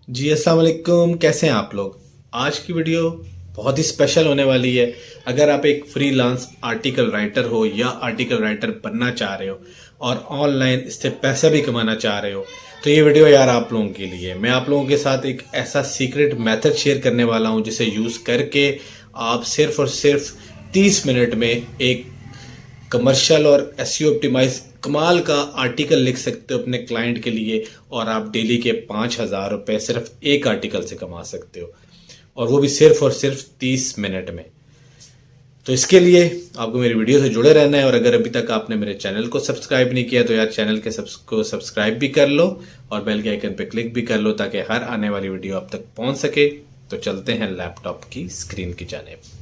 जी अस्सलाम वालेकुम। कैसे हैं आप लोग। आज की वीडियो बहुत ही स्पेशल होने वाली है। अगर आप एक फ्रीलांस आर्टिकल राइटर हो या आर्टिकल राइटर बनना चाह रहे हो और ऑनलाइन इससे पैसा भी कमाना चाह रहे हो तो ये वीडियो यार आप लोगों के लिए। मैं आप लोगों के साथ एक ऐसा सीक्रेट मेथड शेयर करने वाला हूँ जिसे यूज़ करके आप सिर्फ और सिर्फ 30 मिनट में एक कमर्शियल और एसईओ ऑप्टिमाइज कमाल का आर्टिकल लिख सकते हो अपने क्लाइंट के लिए और आप डेली के 5,000 रुपये सिर्फ एक आर्टिकल से कमा सकते हो और वो भी सिर्फ और सिर्फ 30 मिनट में। तो इसके लिए आपको मेरी वीडियो से जुड़े रहना है और अगर अभी तक आपने मेरे चैनल को सब्सक्राइब नहीं किया तो यार चैनल के को सब्सक्राइब भी कर लो और बेल के आइकन पे क्लिक भी कर लो ताकि हर आने वाली वीडियो आप तक पहुंच सके। तो चलते हैं लैपटॉप की स्क्रीन की जानेब।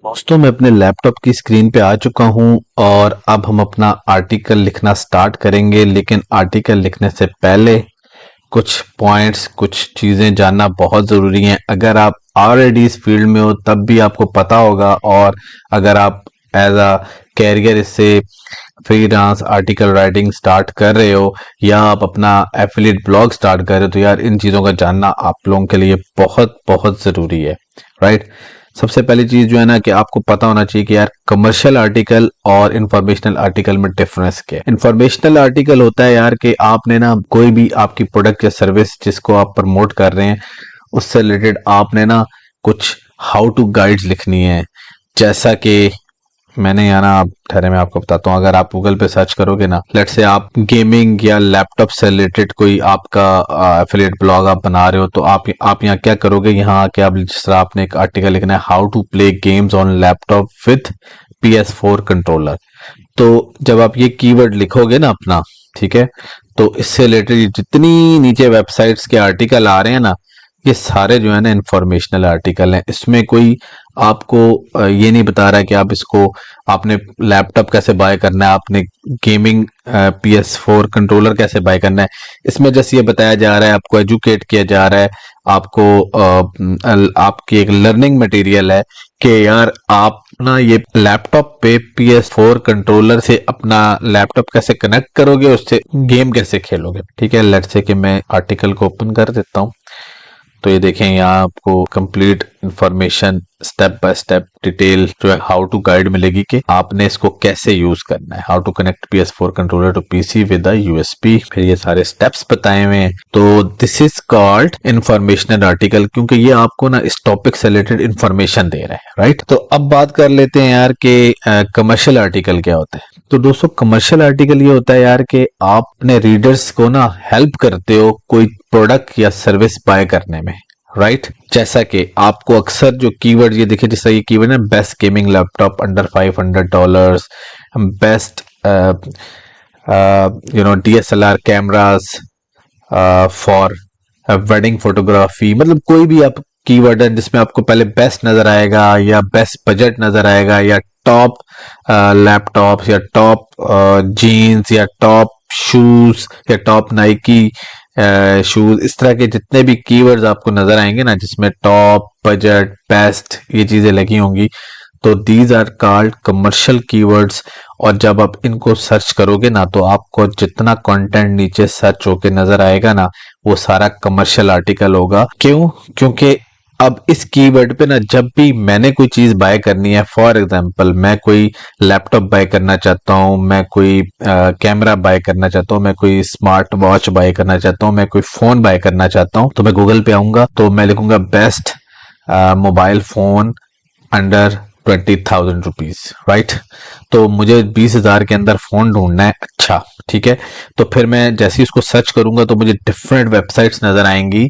दोस्तों मैं अपने लैपटॉप की स्क्रीन पे आ चुका हूं और अब हम अपना आर्टिकल लिखना स्टार्ट करेंगे। लेकिन आर्टिकल लिखने से पहले कुछ पॉइंट्स, कुछ चीजें जानना बहुत जरूरी हैं। अगर आप ऑलरेडी इस फील्ड में हो तब भी आपको पता होगा, और अगर आप एज अ कैरियर इससे फ्रीलांस आर्टिकल राइटिंग स्टार्ट कर रहे हो या आप अपना एफिलिएट ब्लॉग स्टार्ट कर रहे हो तो यार इन चीज़ों का जानना आप लोगों के लिए बहुत बहुत ज़रूरी है। राइट। सबसे पहली चीज़ जो है ना कि आपको पता होना चाहिए कि यार कमर्शियल आर्टिकल और इंफॉर्मेशनल आर्टिकल में डिफरेंस क्या है। इंफॉर्मेशनल आर्टिकल होता है यार कि आपने ना कोई भी आपकी प्रोडक्ट या सर्विस जिसको आप प्रमोट कर रहे हैं उससे रिलेटेड आपने ना कुछ हाउ टू गाइड्स लिखनी है। जैसा कि मैंने यहाँ ना, आप ठहरे मैं आपको बताता हूँ। अगर आप गूगल पे सर्च करोगे ना, लेट से आप गेमिंग या लैपटॉप से रिलेटेड कोई आपका एफिलिएट ब्लॉग आप बना रहे हो तो आप यहाँ क्या करोगे, यहाँ आके आप जिस तरह आपने एक आर्टिकल लिखना है how to play games on laptop with PS4 controller. तो जब आप ये कीवर्ड लिखोगे ना अपना, ठीक है, तो इससे रिलेटेड जितनी नीचे वेबसाइट्स के आर्टिकल आ रहे हैं ना, ये सारे जो है ना इंफॉर्मेशनल आर्टिकल हैं। इसमें कोई आपको ये नहीं बता रहा है कि आप इसको, आपने लैपटॉप कैसे बाय करना है, आपने गेमिंग PS4 कंट्रोलर कैसे बाय करना है। इसमें जैसे ये बताया जा रहा है, आपको एजुकेट किया जा रहा है, आपको आपकी एक लर्निंग मटेरियल है कि यार आप ना ये लैपटॉप पे PS4 कंट्रोलर से अपना लैपटॉप कैसे कनेक्ट करोगे, उससे गेम कैसे खेलोगे। ठीक है, लेट्स से कि मैं आर्टिकल को ओपन कर देता हूँ। तो ये देखें, यहाँ आपको complete information step by step detail जो है हाउ टू गाइड मिलेगी कि आपने इसको कैसे यूज करना है। How to connect PS4 controller to PC with a USB, फिर ये सारे स्टेप्स बताए हुए हैं। तो this is called informational article, क्योंकि ये आपको ना इस टॉपिक से रिलेटेड इंफॉर्मेशन दे रहा है। राइट। तो अब बात कर लेते हैं यार कि कमर्शियल आर्टिकल क्या होता है। तो दोस्तों कमर्शियल आर्टिकल ये होता है यार कि आप अपने रीडर्स को ना हेल्प करते हो कोई प्रोडक्ट या सर्विस बाय करने में। राइट। जैसा कि आपको अक्सर जो कीवर्ड ये दिखे, जैसा ये कीवर्ड है best gaming laptop under $500, best DSLR cameras for wedding photography, मतलब कोई भी आप कीवर्ड है जिसमें आपको पहले बेस्ट नजर आएगा या बेस्ट बजट नजर आएगा या टॉप लैपटॉप या टॉप जीन्स या टॉप शूज या टॉप नाइकी शूज, इस तरह के जितने भी कीवर्ड्स आपको नजर आएंगे ना जिसमें टॉप, बजट, बेस्ट ये चीजें लगी होंगी, तो these are called commercial keywords. और जब आप इनको सर्च करोगे ना तो आपको जितना कंटेंट नीचे सर्च होके नजर आएगा ना वो सारा कमर्शियल आर्टिकल होगा। क्यों? क्योंकि अब इस कीवर्ड पे ना जब भी मैंने कोई चीज बाय करनी है, फॉर एग्जांपल मैं कोई लैपटॉप बाय करना चाहता हूँ, मैं कोई कैमरा बाय करना चाहता हूँ, मैं कोई स्मार्ट वॉच बाय करना चाहता हूँ, मैं कोई फोन बाय करना चाहता हूँ, तो मैं गूगल पे आऊंगा तो मैं लिखूंगा best mobile phone under ₹20,000। Right. तो मुझे 20,000 के अंदर फोन ढूंढना है। अच्छा, ठीक है। तो फिर मैं जैसे ही उसको सर्च करूंगा तो मुझे डिफरेंट वेबसाइट्स नजर आएंगी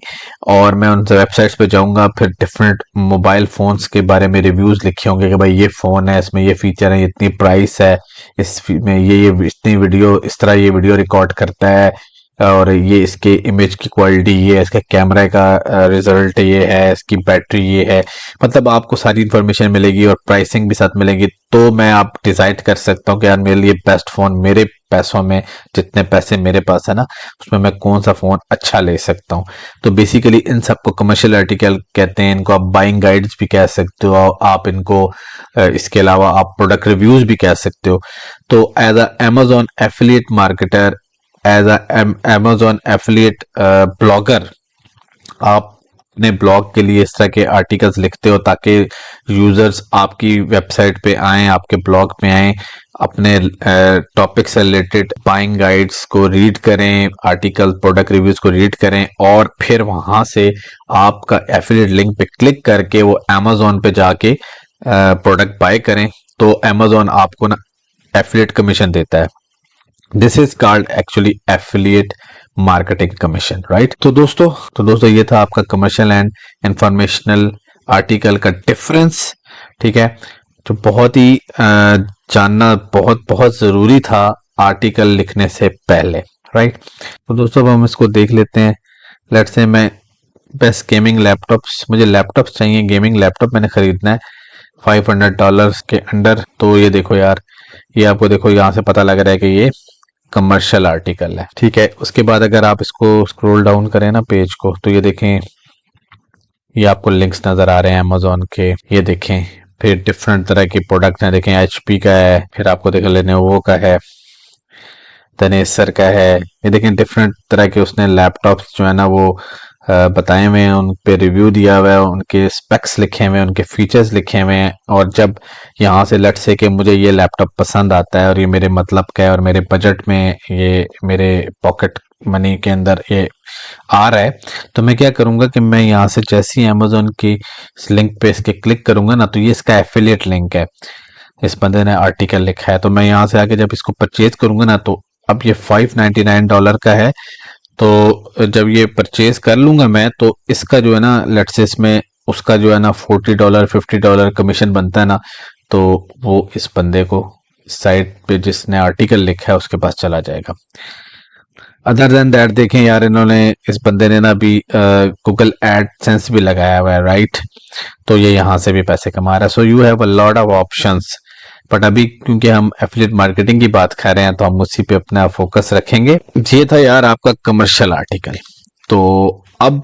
और मैं उन वेबसाइट्स पे जाऊंगा, फिर डिफरेंट मोबाइल फोन्स के बारे में रिव्यूज लिखे होंगे कि भाई ये फोन है, इसमें ये फीचर है, इतनी प्राइस है, इसमें ये इतनी वीडियो, इस तरह ये वीडियो रिकॉर्ड करता है, और ये इसके इमेज की क्वालिटी ये है, इसके कैमरे का रिजल्ट ये है, इसकी बैटरी ये है। मतलब आपको सारी इंफॉर्मेशन मिलेगी और प्राइसिंग भी साथ मिलेगी। तो मैं आप डिसाइड कर सकता हूँ कि यार मेरे लिए बेस्ट फोन, मेरे पैसों में जितने पैसे मेरे पास है ना उसमें मैं कौन सा फोन अच्छा ले सकता हूँ। तो बेसिकली इन सबको कमर्शियल आर्टिकल कहते हैं। इनको आप बाइंग गाइड्स भी कह सकते हो, आप इनको इसके अलावा आप प्रोडक्ट रिव्यूज भी कह सकते हो। तो as a Amazon affiliate marketer as Amazon affiliate blogger आप अपने ब्लॉग के लिए इस तरह के आर्टिकल्स लिखते हो ताकि यूजर्स आपकी वेबसाइट पे आएं, आपके ब्लॉग पे आएं, अपने टॉपिक से रिलेटेड बाइंग गाइड्स को रीड करें, आर्टिकल प्रोडक्ट रिव्यूज को रीड करें और फिर वहां से आपका एफिलिएट लिंक पे क्लिक करके वो अमेजोन पे जाके प्रोडक्ट बाय करें, तो अमेजोन आपको ना एफिलिएट कमीशन देता है। This is called actually affiliate marketing commission, right. तो दोस्तों ये था आपका कमर्शियल एंड इंफॉर्मेशनल आर्टिकल का डिफरेंस, ठीक है, जो बहुत ही जानना बहुत बहुत जरूरी था आर्टिकल लिखने से पहले, राइट। तो दोस्तों अब हम इसको देख लेते हैं। लेट्स से मैं बेस्ट गेमिंग लैपटॉप्स, मुझे लैपटॉप्स चाहिए, गेमिंग लैपटॉप मैंने खरीदना है $500 के अंडर। तो ये देखो यार, ये आपको देखो यहाँ से पता लग रहा है कि ये कमर्शियल आर्टिकल है, ठीक है। उसके बाद अगर आप इसको स्क्रॉल डाउन करें ना पेज को, तो ये देखें, ये आपको लिंक्स नजर आ रहे हैं अमेजोन के, ये देखें। फिर डिफरेंट तरह की प्रोडक्ट हैं, देखें एचपी का है, फिर आपको देखें लेनोवो का है, तनेसर का है, ये देखें डिफरेंट तरह के उसने लैपटॉप्स जो है ना वो बताए हुए हैं, उन पे रिव्यू दिया हुआ है, उनके स्पेक्स लिखे हुए हैं, उनके फीचर्स लिखे हुए हैं। और जब यहाँ से लेट्स से कि मुझे ये लैपटॉप पसंद आता है और ये मेरे मतलब का है और मेरे बजट में, ये मेरे पॉकेट मनी के अंदर ये आ रहा है, तो मैं क्या करूंगा कि मैं यहाँ से जैसे ही अमेजोन की इस लिंक पे इसके क्लिक करूंगा ना, तो ये इसका एफिलिएट लिंक है, इस बंदे ने आर्टिकल लिखा है, तो मैं यहाँ से आके जब इसको परचेज करूंगा ना, तो अब ये $599 का है। तो जब ये परचेज कर लूंगा मैं, तो इसका जो है ना लेट्स से इसमें उसका जो है ना $40 $50 कमीशन बनता है ना, तो वो इस बंदे को साइट पे जिसने आर्टिकल लिखा है उसके पास चला जाएगा। अदर देन दैट देखें यार, इन्होंने इस बंदे ने ना अभी गूगल एडसेंस भी लगाया हुआ है, राइट। तो ये यहाँ से भी पैसे कमा रहा है। So you have a lot of options, but अभी क्योंकि हम एफिलिएट मार्केटिंग की बात कर रहे हैं तो हम उसी पे अपना फोकस रखेंगे। ये था यार आपका कमर्शियल आर्टिकल। तो अब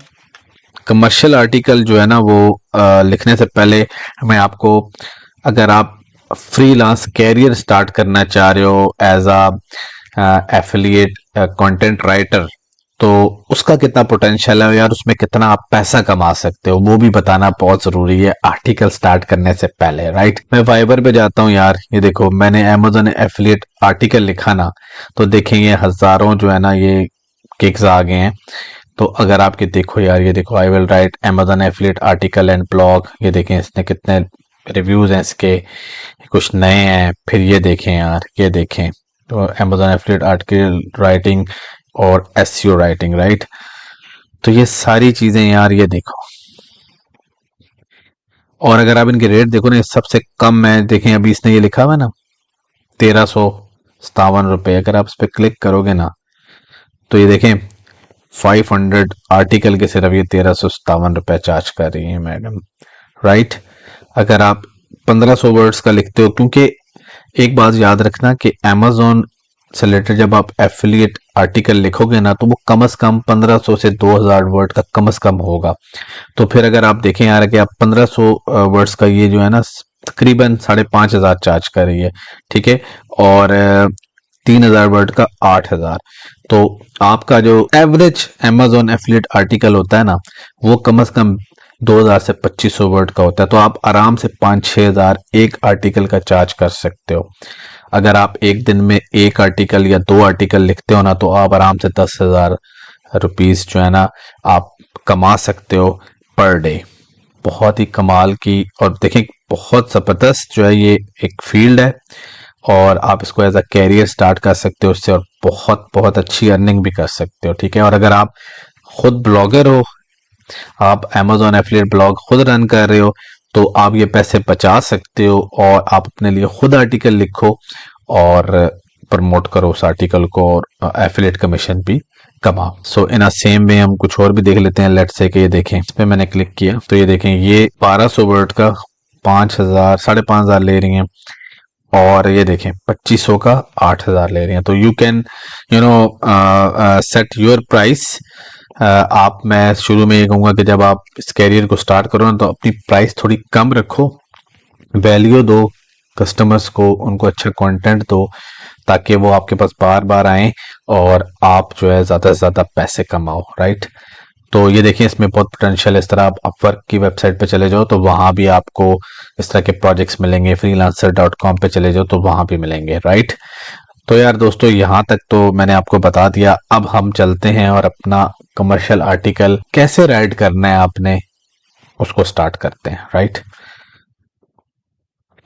कमर्शियल आर्टिकल जो है ना वो लिखने से पहले मैं आपको, अगर आप फ्रीलांस कैरियर स्टार्ट करना चाह रहे हो as a affiliate content writer, तो उसका कितना पोटेंशियल है यार, उसमें कितना आप पैसा कमा सकते हो, वो भी बताना बहुत जरूरी है आर्टिकल स्टार्ट करने से पहले, राइट। मैं फाइबर पे जाता हूँ यार, ये देखो मैंने अमेजोन एफिलिएट आर्टिकल लिखा ना, तो देखेंगे हजारों जो है ना ये किक्स आ गए हैं। तो अगर आपके देखो यार, ये देखो I will write Amazon affiliate article and blog, ये देखें इसने कितने रिव्यूज हैं इसके, कुछ नए हैं। फिर ये देखें यार, ये देखें, तो अमेजोन एफिलिएट आर्टिकल राइटिंग और एसईओ राइटिंग, राइट। तो ये सारी चीजें यार ये देखो, और अगर आप इनके रेट देखो ना, सबसे कम है, देखें अभी इसने ये लिखा हुआ है ना ₹1357। अगर आप इस पर क्लिक करोगे ना, तो ये देखें 500 आर्टिकल के सिर्फ ये ₹1357 चार्ज कर रही है मैडम, राइट। अगर आप 1500 वर्ड्स का लिखते हो, क्योंकि एक बात याद रखना कि अमेजोन से रिलेटेड जब आप एफिलिएट आर्टिकल लिखोगे ना, तो वो कम से कम 1500 से 2000 वर्ड का कम से कम होगा। तो फिर अगर आप देखें यार कि आप 1500 वर्ड्स का ये जो है ना तकरीबन 5500 चार्ज कर रही है, ठीक है, और 3000 वर्ड का 8000। तो आपका जो एवरेज अमेजोन एफिलिएट आर्टिकल होता है ना, वो कम से कम 2000 से 2500 वर्ड का होता है। तो आप आराम से 5-6 हजार एक आर्टिकल का चार्ज कर सकते हो। अगर आप एक दिन में एक आर्टिकल या 2 आर्टिकल लिखते हो ना, तो आप आराम से 10,000 रुपीस जो है ना आप कमा सकते हो पर डे। बहुत ही कमाल की, और देखें बहुत जबरदस्त जो है ये एक फील्ड है, और आप इसको एज अ कैरियर स्टार्ट कर सकते हो इससे, और बहुत बहुत अच्छी अर्निंग भी कर सकते हो, ठीक है। और अगर आप खुद ब्लॉगर हो, आप अमेजोन एफिलिएट ब्लॉग खुद रन कर रहे हो, तो आप ये पैसे बचा सकते हो और आप अपने लिए खुद आर्टिकल लिखो और प्रमोट करो उस आर्टिकल को, और एफिलिएट कमीशन भी कमाओ। सो इन अ सेम वे हम कुछ और भी देख लेते हैं। लेट्स से कि ये देखें, इस पे मैंने क्लिक किया, तो ये देखें ये 1200 वर्ड का 5000 5500 ले रही हैं, और ये देखें 2500 का 8000 ले रही हैं। तो you can set your price. आप, मैं शुरू में ये कहूँगा कि जब आप इस कैरियर को स्टार्ट करो ना, तो अपनी प्राइस थोड़ी कम रखो, वैल्यू दो कस्टमर्स को, उनको अच्छा कंटेंट दो, ताकि वो आपके पास बार बार आए और आप जो है ज़्यादा से ज़्यादा पैसे कमाओ, राइट। तो ये देखिए इसमें बहुत पोटेंशियल। इस तरह आप अपवर्क की वेबसाइट पे चले जाओ तो वहां भी आपको इस तरह के प्रोजेक्ट्स मिलेंगे, freelancer.com पे चले जाओ तो वहां भी मिलेंगे, राइट। तो यार दोस्तों यहाँ तक तो मैंने आपको बता दिया। अब हम चलते हैं और अपना कमर्शियल आर्टिकल कैसे राइट करना है आपने उसको स्टार्ट करते हैं, राइट।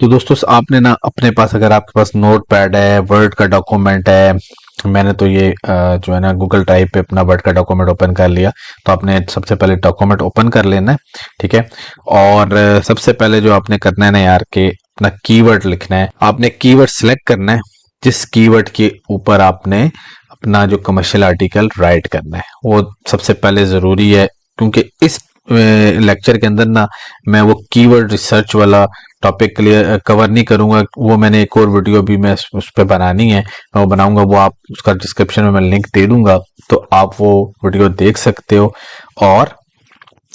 तो दोस्तों आपने ना अपने पास, अगर आपके पास नोट पैड है, वर्ड का डॉक्यूमेंट है, मैंने तो ये जो है ना गूगल ड्राइव पे अपना वर्ड का डॉक्यूमेंट ओपन कर लिया। तो आपने सबसे पहले डॉक्यूमेंट ओपन कर लेना है, ठीक है। और सबसे पहले जो आपने करना है ना यार कि अपना कीवर्ड लिखना है। आपने कीवर्ड सिलेक्ट करना है जिस कीवर्ड के ऊपर आपने अपना जो कमर्शियल आर्टिकल राइट करना है, वो सबसे पहले ज़रूरी है। क्योंकि इस लेक्चर के अंदर ना मैं वो कीवर्ड रिसर्च वाला टॉपिक क्लियर कवर नहीं करूंगा। वो मैंने एक और वीडियो भी मैं उस पर बनानी है, मैं वो बनाऊंगा। वो आप उसका डिस्क्रिप्शन में मैं लिंक दे दूंगा, तो आप वो वीडियो देख सकते हो। और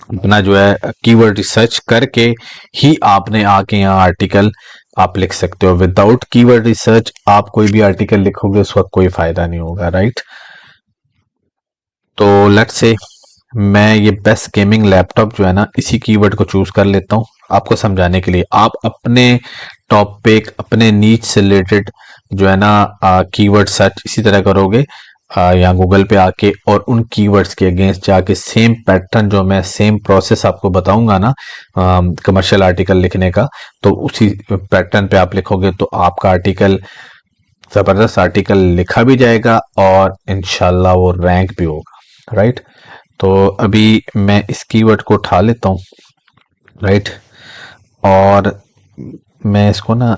अपना जो है कीवर्ड रिसर्च करके ही आपने आके यहाँ आर्टिकल आप लिख सकते हो। विदाउट कीवर्ड रिसर्च आप कोई भी आर्टिकल लिखोगे उसका कोई फायदा नहीं होगा, राइट। तो लेट्स से मैं ये बेस्ट गेमिंग लैपटॉप जो है ना इसी कीवर्ड को चूज कर लेता हूँ आपको समझाने के लिए। आप अपने टॉपिक, अपने नीच से रिलेटेड जो है ना कीवर्ड सर्च इसी तरह करोगे यहाँ गूगल पे आके, और उन कीवर्ड्स के अगेंस्ट जाके सेम पैटर्न जो मैं सेम प्रोसेस आपको बताऊंगा ना कमर्शियल आर्टिकल लिखने का, तो उसी पैटर्न पे आप लिखोगे तो आपका आर्टिकल, जबरदस्त आर्टिकल लिखा भी जाएगा और इंशाल्लाह वो रैंक भी होगा, राइट। तो अभी मैं इस कीवर्ड को उठा लेता हूँ, राइट। और मैं इसको ना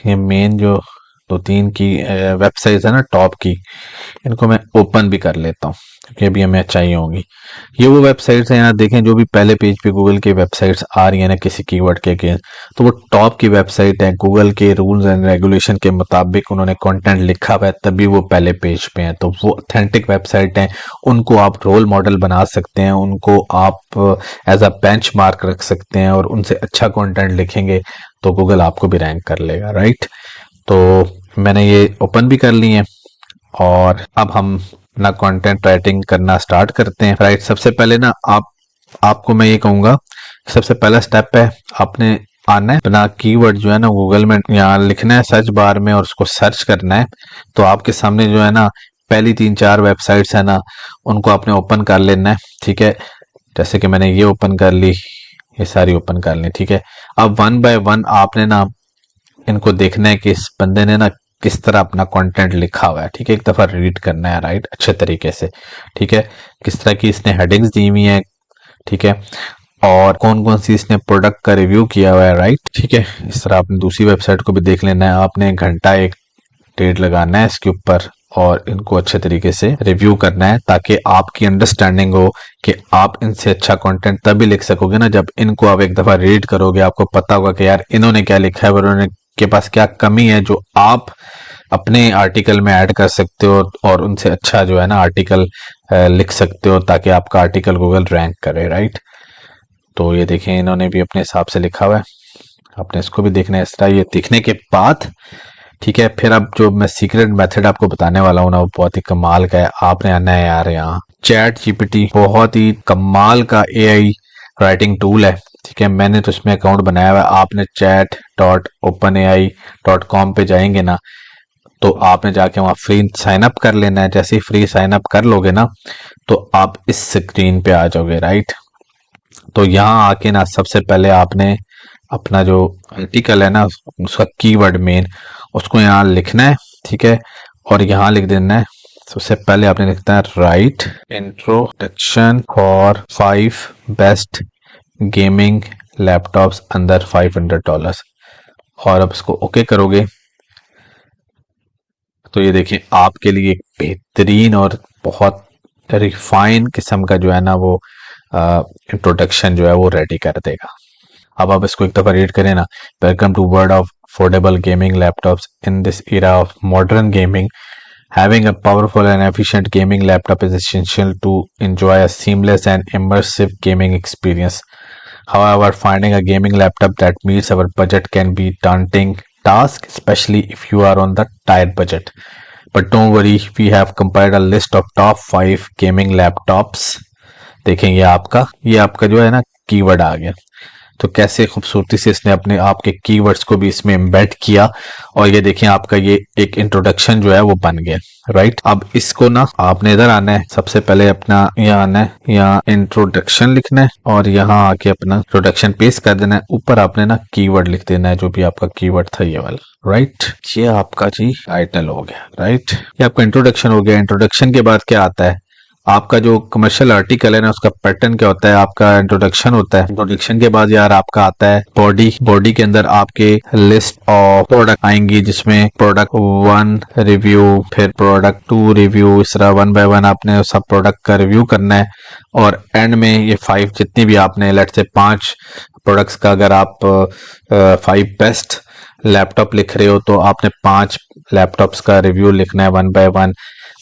ये मेन जो दो तीन की वेबसाइट है ना टॉप की, इनको मैं ओपन भी कर लेता हूँ क्योंकि अभी हमें चाहिए होंगी। ये वो वेबसाइट्स हैं यहाँ देखें जो भी पहले पेज पे गूगल की वेबसाइट्स आ रही है ना किसी कीवर्ड के अगेंस्ट, तो वो टॉप की वेबसाइट है। गूगल के रूल्स एंड रेगुलेशन के मुताबिक उन्होंने कंटेंट लिखा हुआ है तभी वो पहले पेज पे हैं, तो वो ऑथेंटिक वेबसाइट हैं। उनको आप रोल मॉडल बना सकते हैं, उनको आप एज अ बेंच मार्क रख सकते हैं, और उनसे अच्छा कंटेंट लिखेंगे तो गूगल आपको भी रैंक कर लेगा, राइट। तो मैंने ये ओपन भी कर ली है और अब हम अपना कंटेंट राइटिंग करना स्टार्ट करते हैं, राइट। सबसे पहले ना आपको मैं ये कहूँगा, सबसे पहला स्टेप है आपने आना है अपना कीवर्ड जो है ना गूगल में यहाँ लिखना है सर्च बार में और उसको सर्च करना है। तो आपके सामने जो है ना पहली 3-4 वेबसाइट्स है ना उनको आपने ओपन कर लेना है, ठीक है। जैसे कि मैंने ये ओपन कर ली, ये सारी ओपन कर ली, ठीक है। अब 1 बाय 1 आपने ना इनको देखना है कि इस बंदे ने ना किस तरह अपना कंटेंट लिखा हुआ है, ठीक है। एक दफा रीड करना है, राइट, अच्छे तरीके से, ठीक है। किस तरह की इसने हेडिंग्स दी हुई है, ठीक है, और कौन कौन सी इसने प्रोडक्ट का रिव्यू किया हुआ है, राइट, ठीक है। इस तरह आपने दूसरी वेबसाइट को भी देख लेना है। आपने घंटा एक डेढ़ लगाना है इसके ऊपर और इनको अच्छे तरीके से रिव्यू करना है ताकि आपकी अंडरस्टैंडिंग हो कि आप इनसे अच्छा कंटेंट तभी लिख सकोगे ना जब इनको आप एक दफा रीड करोगे। आपको पता होगा कि यार इन्होंने क्या लिखा है और उन्होंने के पास क्या कमी है जो आप अपने आर्टिकल में ऐड कर सकते हो और उनसे अच्छा जो है ना आर्टिकल लिख सकते हो ताकि आपका आर्टिकल गूगल रैंक करे, राइट। तो ये देखें इन्होंने भी अपने हिसाब से लिखा हुआ है, आपने इसको भी देखना है। इस तरह ये दिखने के बाद, ठीक है, फिर अब जो मैं सीक्रेट मेथड आपको बताने वाला हूँ ना वो बहुत ही कमाल का है। आपने आना है यार यहाँ चैट जीपीटी, बहुत ही कमाल का एआई राइटिंग टूल है, ठीक है। मैंने तो इसमें अकाउंट बनाया हुआ है। आपने chat.openai.com पे जाएंगे ना तो आपने जाके वहाँ फ्री साइन अप कर लेना है। जैसे ही फ्री साइन अप कर लोगे ना तो आप इस स्क्रीन पे आ जाओगे, राइट। तो यहाँ आके ना सबसे पहले आपने अपना जो आर्टिकल है ना उसका कीवर्ड मेन उसको यहाँ लिखना है, ठीक है। और यहाँ लिख देना है, सबसे पहले आपने लिखना है right introduction for 5 best gaming laptops under $500, और अब इसको ओके करोगे तो ये देखिए आपके लिए एक बेहतरीन और बहुत रिफाइन किस्म का जो है ना वो इंट्रोडक्शन जो है वो रेडी कर देगा। अब आप इसको एक दफा रीड करें ना। Welcome to world of affordable gaming laptops in this era of modern gaming. Having a powerful and efficient gaming laptop is essential to enjoy a seamless and immersive gaming experience. However, finding a gaming laptop that meets our budget can be daunting task, especially if you are on the tight budget. But don't worry, we have compiled a list of top 5 gaming laptops. देखें ये आपका जो है ना keyword आ गया। तो कैसे खूबसूरती से इसने अपने आपके कीवर्ड्स को भी इसमें एम्बेड किया, और ये देखें आपका ये एक इंट्रोडक्शन जो है वो बन गया। राइट, अब इसको ना आपने इधर आना है, सबसे पहले अपना यहाँ आना है, यहाँ इंट्रोडक्शन लिखना है और यहाँ आके अपना इंट्रोडक्शन पेस्ट कर देना है। ऊपर आपने ना कीवर्ड लिख देना है, जो भी आपका कीवर्ड था ये वाला। राइट, ये आपका जी टाइटल हो गया। राइट, ये आपका इंट्रोडक्शन हो गया। इंट्रोडक्शन के बाद क्या आता है, आपका जो कमर्शियल आर्टिकल है ना उसका पैटर्न क्या होता है, आपका इंट्रोडक्शन होता है। इंट्रोडक्शन के बाद यार आपका आता है बॉडी। बॉडी के अंदर आपके लिस्ट ऑफ प्रोडक्ट आएंगी, जिसमें प्रोडक्ट 1 रिव्यू, फिर प्रोडक्ट 2 रिव्यू, इस तरह 1 बाय 1 आपने सब प्रोडक्ट का रिव्यू करना है। और एंड में ये 5 जितनी भी आपने लेट से 5 प्रोडक्ट्स का, अगर आप 5 बेस्ट लैपटॉप लिख रहे हो तो आपने 5 लैपटॉप्स का रिव्यू लिखना है 1 बाय 1,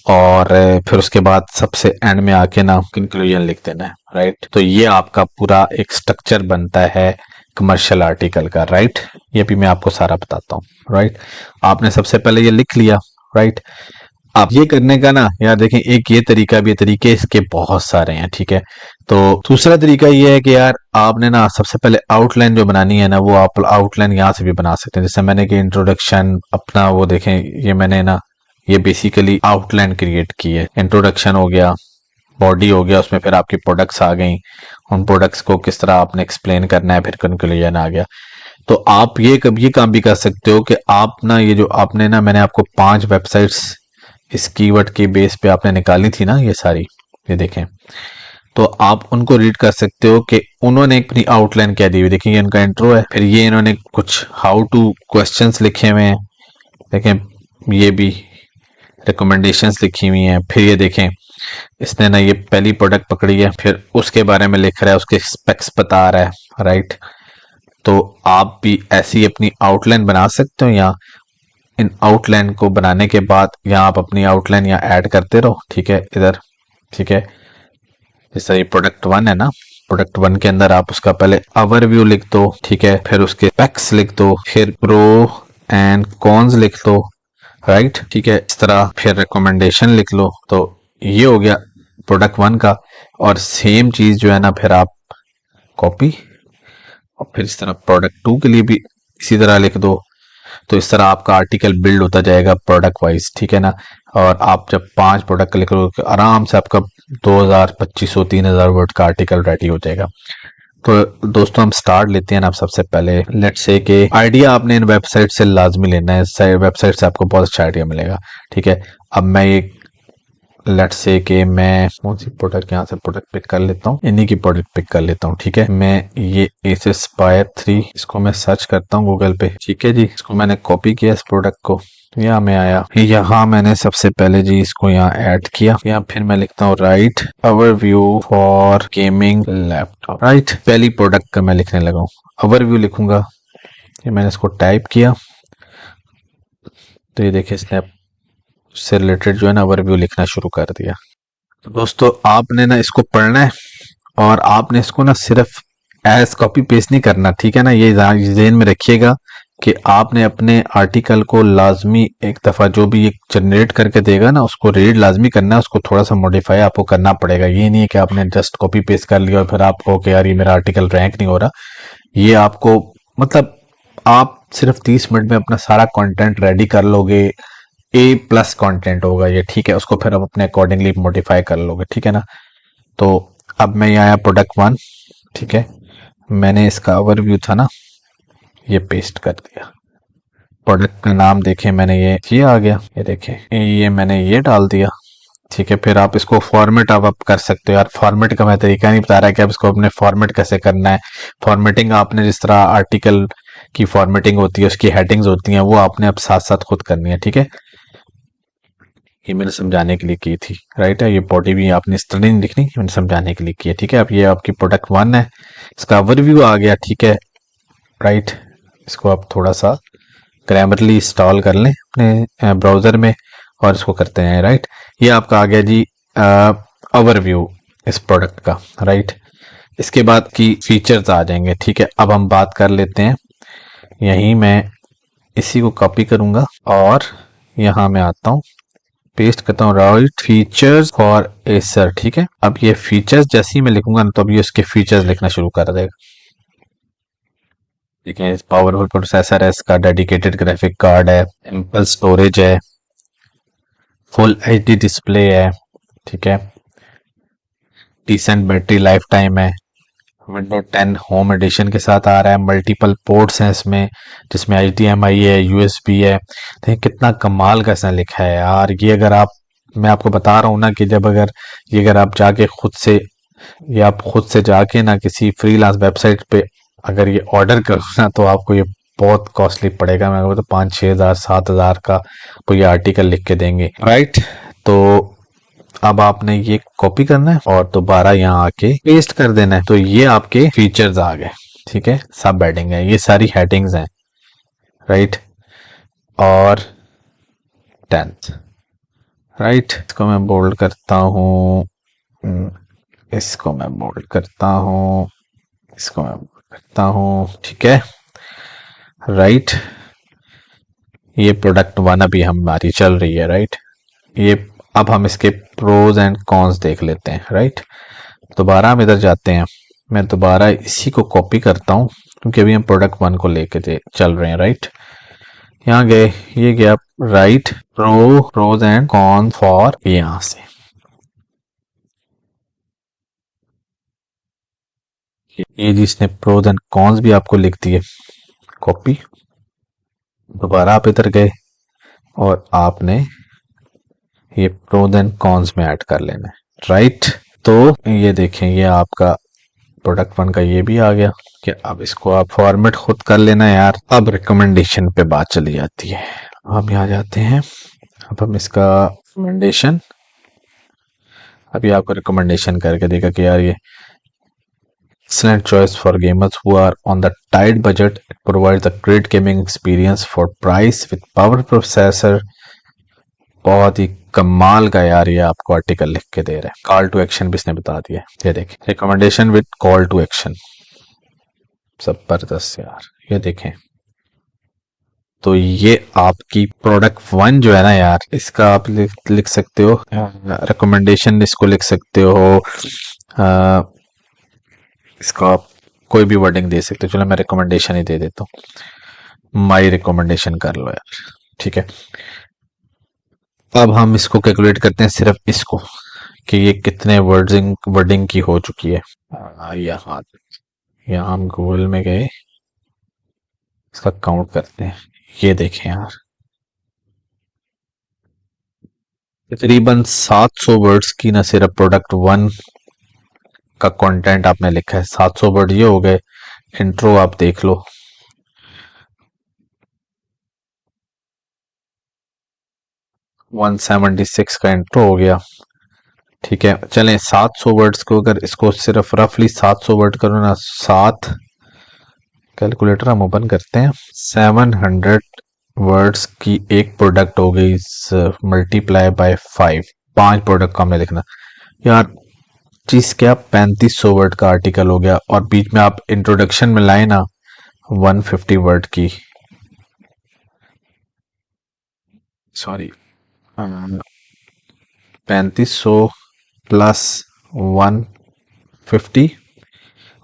और फिर उसके बाद सबसे एंड में आके ना कंक्लूजन लिख देना है। राइट, तो ये आपका पूरा एक स्ट्रक्चर बनता है कमर्शियल आर्टिकल का। राइट, ये भी मैं आपको सारा बताता हूँ। राइट, आपने सबसे पहले ये लिख लिया। राइट, अब ये करने का ना यार देखें, एक ये तरीका भी है, तरीके इसके बहुत सारे हैं। ठीक है, तो दूसरा तरीका ये है कि यार आपने ना सबसे पहले आउटलाइन जो बनानी है ना, वो आप आउटलाइन यहाँ से भी बना सकते हैं। जैसे मैंने कि इंट्रोडक्शन अपना वो देखें, ये मैंने ना ये बेसिकली आउटलाइन क्रिएट की है। इंट्रोडक्शन हो गया, बॉडी हो गया, उसमें फिर आपकी प्रोडक्ट्स आ गई, उन प्रोडक्ट्स को किस तरह आपने एक्सप्लेन करना है, फिर कंक्लूजन आ गया। तो आप ये काम भी कर सकते हो कि आप ना ये जो आपने ना, मैंने आपको 5 वेबसाइट्स इस कीवर्ड के बेस पे आपने निकाली थी ना ये सारी, ये देखें, तो आप उनको रीड कर सकते हो कि उन्होंने अपनी आउटलाइन क्या दी हुई। देखिए ये इनका इंट्रो है, फिर ये इन्होंने कुछ हाउ टू क्वेश्चंस लिखे हुए हैं, देखें ये भी रिकमेंडेशंस लिखी हुई हैं। फिर ये देखें इसने ना ये पहली प्रोडक्ट पकड़ी है, फिर उसके बारे में लिख रहा है, उसके स्पेक्स बता रहा है। राइट, तो आप भी ऐसी अपनी आउटलाइन बना सकते हो। यहाँ इन आउटलाइन को बनाने के बाद यहाँ आप अपनी आउटलाइन यहाँ ऐड करते रहो। ठीक है, इधर ठीक है, जैसे ये प्रोडक्ट 1 है ना, प्रोडक्ट 1 के अंदर आप उसका पहले ओवरव्यू लिख दो। ठीक है, फिर उसके स्पेक्स लिख दो, फिर प्रो एंड कॉन्स लिख दो। राइट, ठीक है, इस तरह फिर रिकमेंडेशन लिख लो। तो ये हो गया प्रोडक्ट 1 का। और सेम चीज जो है ना फिर आप कॉपी, और फिर इस तरह प्रोडक्ट 2 के लिए भी इसी तरह लिख दो। तो इस तरह आपका आर्टिकल बिल्ड होता जाएगा प्रोडक्ट वाइज। ठीक है ना, और आप जब 5 प्रोडक्ट लिख लो आराम से आपका 2000 2500 3000 वर्ड का आर्टिकल रेडी हो जाएगा। तो दोस्तों हम स्टार्ट लेते हैं ना। आप सबसे पहले लेट्स से कि आइडिया आपने इन वेबसाइट से लाजमी लेना है, वेबसाइट से आपको बहुत अच्छा आइडिया मिलेगा। ठीक है, अब मैं ये लेट्स से कि मैं कौन सी प्रोडक्ट यहाँ से प्रोडक्ट पिक कर लेता हूँ, इन्हीं की प्रोडक्ट पिक कर लेता हूँ। ठीक है, मैं ये एसएस Spire 3 इसको मैं सर्च करता हूँ गूगल पे। ठीक है जी, इसको मैंने कॉपी किया इस प्रोडक्ट को, यहाँ में आया, यहाँ मैंने सबसे पहले जी इसको यहाँ ऐड किया। यहाँ फिर मैं लिखता हूँ right overview for gaming laptop. Right, पहली प्रोडक्ट का मैं लिखने लगा हूँ, ओवरव्यू लिखूंगा। ये मैंने इसको टाइप किया, तो ये देखिए इसने से रिलेटेड जो है ना ओवरव्यू लिखना शुरू कर दिया। तो दोस्तों आपने ना इसको पढ़ना है, और आपने इसको ना सिर्फ एज कॉपी पेस्ट नहीं करना। ठीक है ना, ये ज़हन में रखिएगा कि आपने अपने आर्टिकल को लाजमी एक दफ़ा जो भी ये जनरेट करके देगा ना उसको रीड लाजमी करना है, उसको थोड़ा सा मॉडिफाई आपको करना पड़ेगा। ये नहीं है कि आपने जस्ट कॉपी पेस्ट कर लिया और फिर आप कहो कि यार ये मेरा आर्टिकल रैंक नहीं हो रहा। ये आपको मतलब आप सिर्फ 30 मिनट में अपना सारा कंटेंट रेडी कर लोगे, A+ कंटेंट होगा ये। ठीक है, उसको फिर आप अपने अकॉर्डिंगली मॉडिफाई कर लोगे। ठीक है ना, तो अब मैं यहाँ आया प्रोडक्ट 1। ठीक है, मैंने इसका ओवरव्यू था ना ये पेस्ट कर दिया। प्रोडक्ट का नाम देखें मैंने ये आ गया, ये देखें ये मैंने ये डाल दिया। ठीक है, फिर आप इसको फॉर्मेट आप कर सकते हो। यार फॉर्मेट का मैं तरीका नहीं बता रहा कि आप इसको अपने फॉर्मेट कैसे करना है। फॉर्मेटिंग आपने जिस तरह आर्टिकल की फॉर्मेटिंग होती है, उसकी हेडिंग्स होती हैं, वो आपने अब साथ साथ खुद करनी है। ठीक है, ये मैंने समझाने के लिए की थी। राइट है, ये बॉडी भी आपने इस तरह नहीं लिखनी, मैंने समझाने के लिए की है। ठीक है, अब ये आपकी प्रोडक्ट 1 है, इसका ओवरव्यू आ गया। ठीक है, राइट, इसको आप थोड़ा सा ग्रामरली इंस्टॉल कर लें अपने ब्राउजर में और इसको करते हैं। राइट, ये आपका आ गया जी ओवरव्यू इस प्रोडक्ट का। राइट, इसके बाद की फीचर्स आ जाएंगे। ठीक है, अब हम बात कर लेते हैं, यहीं मैं इसी को कॉपी करूंगा और यहाँ मैं आता हूँ, पेस्ट करता हूँ, राइट फीचर्स फॉर एसर। ठीक है, अब ये फीचर्स जैसे ही मैं लिखूंगा ना तो अब ये उसके फीचर्स लिखना शुरू कर देगा। ठीक है, पावरफुल प्रोसेसर है इसका, डेडिकेटेड ग्राफिक कार्ड है, एम्पल स्टोरेज है, फुल एचडी डिस्प्ले है। ठीक है, डिसेंट बैटरी लाइफ टाइम है, विंडो 10 होम एडिशन के साथ आ रहा है, मल्टीपल पोर्ट्स हैं इसमें, जिसमें HDMI है, USB है। देखिए कितना कमाल का इसने लिखा है यार। ये अगर आप, मैं आपको बता रहा हूँ ना कि जब अगर ये अगर आप जाके खुद से, या आप खुद से जाके ना किसी फ्रीलांस वेबसाइट पे अगर ये ऑर्डर करो ना तो आपको ये बहुत कॉस्टली पड़ेगा। मैं तो 5-6 हज़ार 7 हज़ार का वो ये आर्टिकल लिख के देंगे, राइट। तो अब आपने ये कॉपी करना है और दोबारा यहाँ आके पेस्ट कर देना है, तो ये आपके फीचर्स आ गए। ठीक है, सब हेडिंग है, ये सारी हेडिंग्स हैं, राइट। और 10th, राइट, इसको मैं बोल्ड करता हूँ, इसको मैं बोल्ड करता हूँ, इसको मैं बोल्ड करता हूँ। ठीक है, राइट। ये प्रोडक्ट 1 अभी हमारी चल रही है, राइट। ये अब हम इसके प्रोज एंड कॉन्स देख लेते हैं, राइट। दोबारा हम इधर जाते हैं, मैं दोबारा इसी को कॉपी करता हूँ क्योंकि अभी हम प्रोडक्ट 1 को लेके चल रहे हैं, राइट। यहाँ गए, ये गया, right, pros and con for, यहाँ से ये जिसने प्रोज एंड कॉन्स भी आपको लिख दिए, कॉपी। दोबारा आप इधर गए और आपने ये प्रोज एंड कॉन्स में ऐड कर लेना है, राइट। तो ये देखें, ये आपका प्रोडक्ट 1 का ये भी आ गया कि अब इसको आप फॉर्मेट खुद कर लेना यार। अब रिकमेंडेशन पे बात चली जाती है, हम यहाँ जाते हैं, अब हम इसका रिकमेंडेशन, अभी आपको रिकमेंडेशन करके देगा कि यार ये excellent choice for gamers who are on the tight budget. It provides a great gaming experience for price with power processor. बहुत ही कमाल का यार ये आपको आर्टिकल लिख के दे रहा है, कॉल टू एक्शन भी इसने बता दिया। ये देखिए, recommendation with call to action, जबरदस्त यार। ये देखें, तो ये आपकी प्रोडक्ट 1 जो है ना यार, इसका आप लिख सकते हो रिकमेंडेशन, इसको लिख सकते हो, इसको आप कोई भी वर्डिंग दे सकते हो। चलो मैं रिकमेंडेशन ही दे देता हूँ, माई रिकमेंडेशन कर लो यार। ठीक है, अब हम इसको कैलकुलेट करते हैं, सिर्फ इसको कि ये कितने वर्डिंग की हो चुकी है। यहाँ हम गूगल में गए, इसका काउंट करते हैं। ये देखें यार, तकरीबन 700 वर्ड्स की ना सिर्फ प्रोडक्ट 1 का कंटेंट आपने लिखा है। 700 वर्ड ये हो गए। इंट्रो आप देख लो, 176 का इंट्रो हो गया। ठीक है, चलें 700 वर्ड्स को अगर इसको सिर्फ रफली 700 वर्ड करो ना, 7, कैलकुलेटर हम ओपन करते हैं, 700 वर्ड्स की एक प्रोडक्ट हो गई, मल्टीप्लाई बाय 5 प्रोडक्ट का हमने लिखना यार। चीज क्या, 3500 वर्ड का आर्टिकल हो गया। और बीच में आप इंट्रोडक्शन में लाए ना 150 वर्ड की, सॉरी 3500 प्लस 150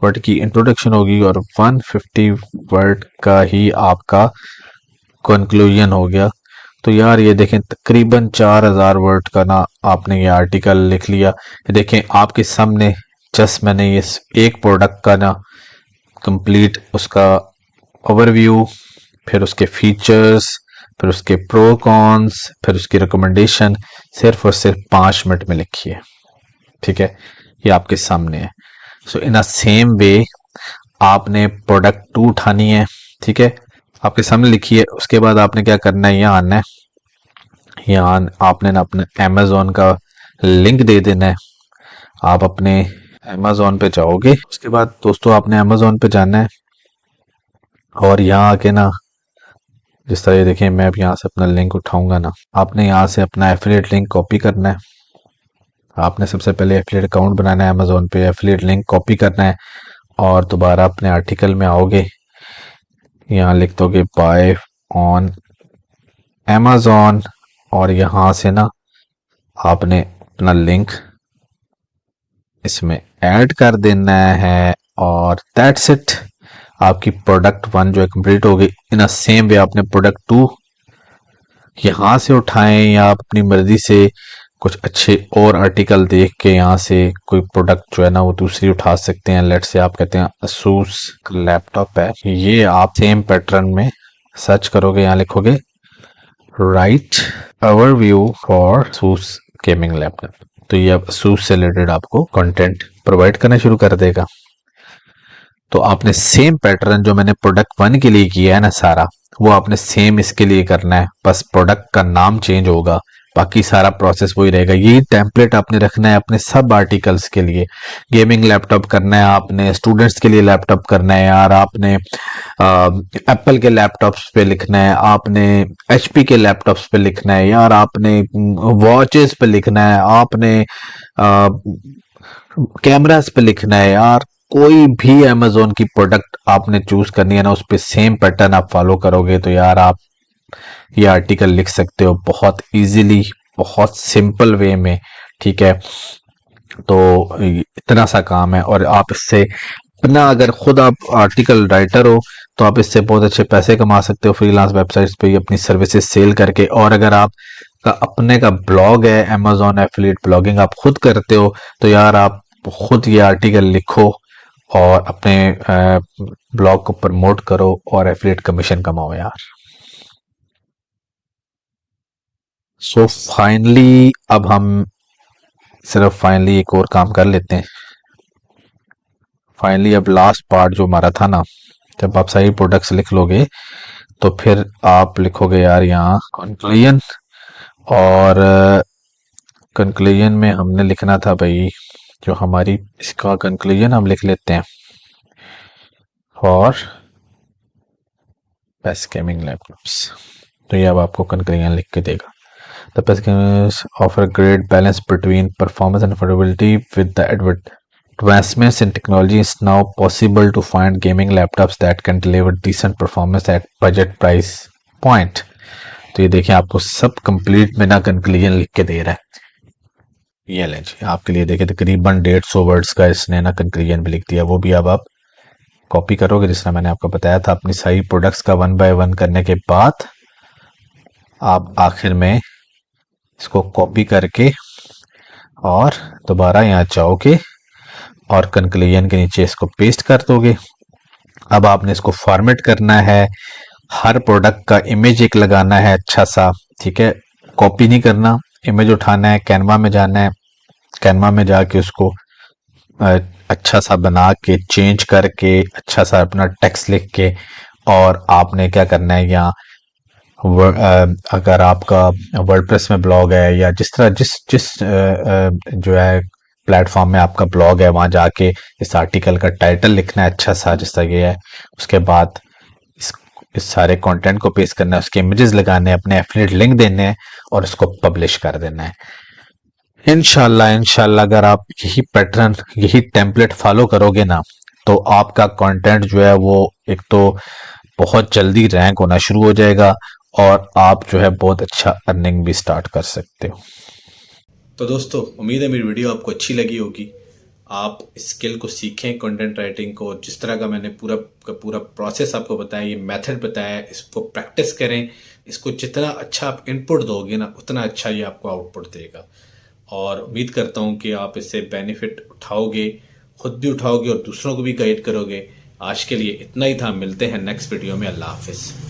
वर्ड की इंट्रोडक्शन होगी और 150 वर्ड का ही आपका कंक्लूजन हो गया। तो यार ये देखें, तकरीबन 4000 वर्ड का ना आपने ये आर्टिकल लिख लिया। ये देखें आपके सामने, जस्ट मैंने ये एक प्रोडक्ट का ना कंप्लीट उसका ओवरव्यू, फिर उसके फीचर्स, फिर उसके प्रो कॉन्स, फिर उसकी रिकमेंडेशन सिर्फ और सिर्फ 5 मिनट में लिखी है। ठीक है, ये आपके सामने है। सो इन अ सेम वे आपने प्रोडक्ट 2 उठानी है। ठीक है, आपके सामने लिखी है। उसके बाद आपने क्या करना है, यहाँ आना है, यहाँ आपने ना अपने अमेजोन का लिंक दे देना है। आप अपने अमेजोन पे जाओगे, उसके बाद दोस्तों आपने अमेजोन पे जाना है और यहाँ आके ना, जिस तरह ये देखिए, मैं अब यहाँ से अपना लिंक उठाऊंगा ना, आपने यहाँ से अपना एफिलिएट लिंक कॉपी करना है। आपने सबसे पहले एफिलिएट अकाउंट बनाना है अमेजोन पे, एफिलिएट लिंक कॉपी करना है और दोबारा अपने आर्टिकल में आओगे, यहाँ लिख दोगे बाय ऑन Amazon और यहाँ से ना आपने अपना लिंक इसमें ऐड कर देना है और दैट्स इट। आपकी प्रोडक्ट 1 जो है कंप्लीट हो गई। इन अ सेम वे आपने प्रोडक्ट 2 यहाँ से उठाएं या आप अपनी मर्जी से कुछ अच्छे और आर्टिकल देख के यहाँ से कोई प्रोडक्ट जो है ना वो दूसरी उठा सकते हैं। लेट्स से आप कहते हैं असूस लैपटॉप है, ये आप सेम पैटर्न में सर्च करोगे, यहाँ लिखोगे right overview for Asus gaming laptop, तो ये अब असूस से रिलेटेड आपको कंटेंट प्रोवाइड करना शुरू कर देगा। तो आपने सेम पैटर्न जो मैंने प्रोडक्ट 1 के लिए किया है ना सारा, वो आपने सेम इसके लिए करना है, बस प्रोडक्ट का नाम चेंज होगा, बाकी सारा प्रोसेस वही रहेगा। यही टेम्पलेट आपने रखना है अपने सब आर्टिकल्स के लिए। गेमिंग लैपटॉप करना है आपने, स्टूडेंट्स के लिए लैपटॉप करना है यार आपने, एप्पल के लैपटॉप्स पे लिखना है आपने, एचपी के लैपटॉप्स पे लिखना है यार आपने, वॉचेस पे लिखना है आपने, कैमरास पे लिखना है यार। कोई भी अमेजोन की प्रोडक्ट आपने चूज करनी है ना, उस पर सेम पैटर्न आप फॉलो करोगे तो यार आप ये आर्टिकल लिख सकते हो बहुत इजीली, बहुत सिंपल वे में। ठीक है, तो इतना सा काम है और आप इससे अपना, अगर खुद आप आर्टिकल राइटर हो तो आप इससे बहुत अच्छे पैसे कमा सकते हो फ्रीलांस वेबसाइट्स पे अपनी सर्विसेज सेल करके। और अगर आप का अपने का ब्लॉग है, अमेजोन एफिलिएट ब्लॉगिंग आप खुद करते हो, तो यार आप खुद ये आर्टिकल लिखो और अपने ब्लॉग को प्रमोट करो और एफिलिएट कमीशन कमाओ यार। सो फाइनली अब हम सिर्फ फाइनली एक और काम कर लेते हैं। फाइनली अब लास्ट पार्ट जो हमारा था ना, जब आप सही प्रोडक्ट्स लिख लोगे तो फिर आप लिखोगे यार यहाँ कंक्लूजन, और कंक्लूजन में हमने लिखना था भाई जो हमारी इसका कंक्लूजन हम लिख लेते हैं फॉर बेस्ट गेमिंग लैपटॉप्स। तो ये अब आपको कंक्लूजन लिख के देगा। The best games offer a great balance between performance and affordability. With the advancements in technology, it's now possible to find gaming laptops that can deliver decent performance at budget price point. तो ये देखिए आपको सब complete में ना conclusion लिख के दे रहा है। ये लें जी आपके लिए, देखिए तकरीबन 150 वर्ड्स का इसने ना कंक्लूजन भी लिख दिया। वो भी अब आप कॉपी करोगे, जिस तरह मैंने आपको बताया था। अपनी सही प्रोडक्ट्स का 1 by 1 करने के बाद आप आखिर में इसको कॉपी करके और दोबारा यहाँ जाओगे और कंक्लूजन के नीचे इसको पेस्ट कर दोगे। अब आपने इसको फॉर्मेट करना है, हर प्रोडक्ट का इमेज एक लगाना है अच्छा सा। ठीक है, कॉपी नहीं करना, इमेज उठाना है, कैनवा में जाना है, कैनवा में जाके उसको अच्छा सा बना के चेंज करके अच्छा सा अपना टेक्स्ट लिख के, और आपने क्या करना है यहाँ अगर आपका वर्डप्रेस में ब्लॉग है या जिस तरह जिस जिस जो है प्लेटफॉर्म में आपका ब्लॉग है, वहां जाके इस आर्टिकल का टाइटल लिखना है अच्छा सा जिस तरह ये है। उसके बाद इस सारे कंटेंट को पेस्ट करना है, उसके इमेजेस लगाने हैं, अपने एफिलिएट लिंक देने हैं और इसको पब्लिश कर देना है। इंशाल्लाह अगर आप यही पैटर्न, यही टेम्पलेट फॉलो करोगे ना, तो आपका कंटेंट जो है वो एक तो बहुत जल्दी रैंक होना शुरू हो जाएगा और आप जो है बहुत अच्छा अर्निंग भी स्टार्ट कर सकते हो। तो दोस्तों उम्मीद है मेरी वीडियो आपको अच्छी लगी होगी। आप स्किल को सीखें, कंटेंट राइटिंग को, जिस तरह का मैंने पूरा प्रोसेस आपको बताया, ये मेथड बताया, इसको प्रैक्टिस करें। इसको जितना अच्छा आप इनपुट दोगे ना, उतना अच्छा ये आपको आउटपुट देगा। और उम्मीद करता हूँ कि आप इससे बेनिफिट उठाओगे, खुद भी उठाओगे और दूसरों को भी गाइड करोगे। आज के लिए इतना ही था, मिलते हैं नेक्स्ट वीडियो में। अल्लाह हाफिज़।